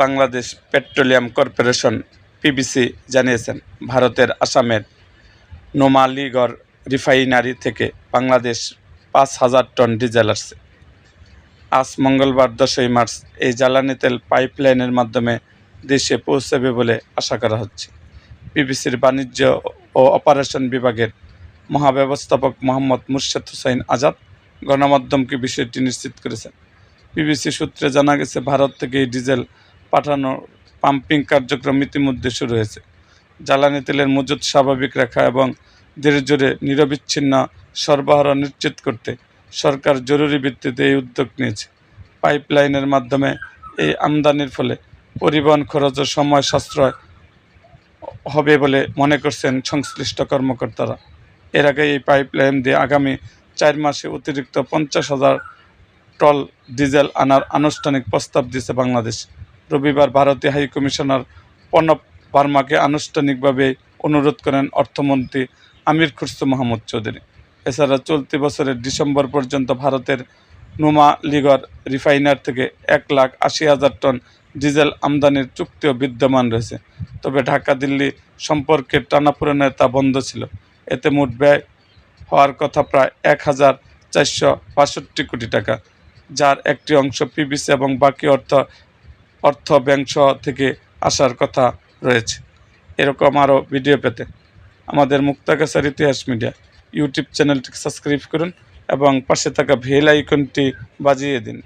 Bangladesh petroleum corporation PVC জানিয়েছেন, ভারতের আসামের নুমালীগড় রিফাইনারি থেকে বাংলাদেশ 5,000 টন ডিজেল আসছে। আজ মঙ্গলবার 10ই মার্চ এই জ্বালানি তেল পাইপলাইনের মাধ্যমে দেশে পৌঁছাবে বলে আশা করা হচ্ছে। পিবিসির বাণিজ্য ও অপারেশন বিভাগের মহাব্যবস্থাপক মোহাম্মদ মুর্শেদ হুসাইন আজাদ গণমাধ্যমকে বিষয়টি নিশ্চিত করেছেন। পিবিসি সূত্রে জানা গেছে, ভারত থেকে এই ডিজেল পাঠানোর পাম্পিং কার্যক্রম ইতিমধ্যে শুরু হয়েছে। জ্বালানি তেলের মজুত স্বাভাবিক রাখা এবং ধীরে ধীরে নিরবিচ্ছিন্ন সরবরাহ নিশ্চিত করতে সরকার জরুরি ভিত্তিতে এই উদ্যোগ নিয়েছে। পাইপলাইনের মাধ্যমে এই আমদানির ফলে পরিবহন খরচ ও সময় সাশ্রয় হবে বলে মনে করছেন সংশ্লিষ্ট কর্মকর্তারা। এর আগে এই পাইপলাইন দিয়ে আগামী 4 মাসে অতিরিক্ত 50,000 টন ডিজেল আনার আনুষ্ঠানিক প্রস্তাব দিয়েছে বাংলাদেশ। রবিবার ভারতীয় হাইকমিশনার প্রণব ভার্মাকে আনুষ্ঠানিকভাবে অনুরোধ করেন অর্থমন্ত্রী আমির খুরশু মাহমুদ চৌধুরী। এছাড়া চলতি বছরের ডিসেম্বর পর্যন্ত ভারতের নুমালীগড় রিফাইনারি থেকে 1,80,000 টন ডিজেল আমদানির চুক্তিও বিদ্যমান রয়েছে। তবে ঢাকা দিল্লি সম্পর্কের টানাপোড়েনে তা বন্ধ ছিল। এতে মোট ব্যয় হওয়ার কথা প্রায় 1,465 কোটি টাকা, যার একটি অংশ পিবিসি এবং বাকি অর্থ ব্যাংক থেকে আসার কথা রয়েছে। এরকম আরও ভিডিও পেতে আমাদের মুক্তাগাছার ইতিহাস মিডিয়া ইউটিউব চ্যানেলটি সাবস্ক্রাইব করুন এবং পাশে থাকা বেল আইকনটি বাজিয়ে দিন।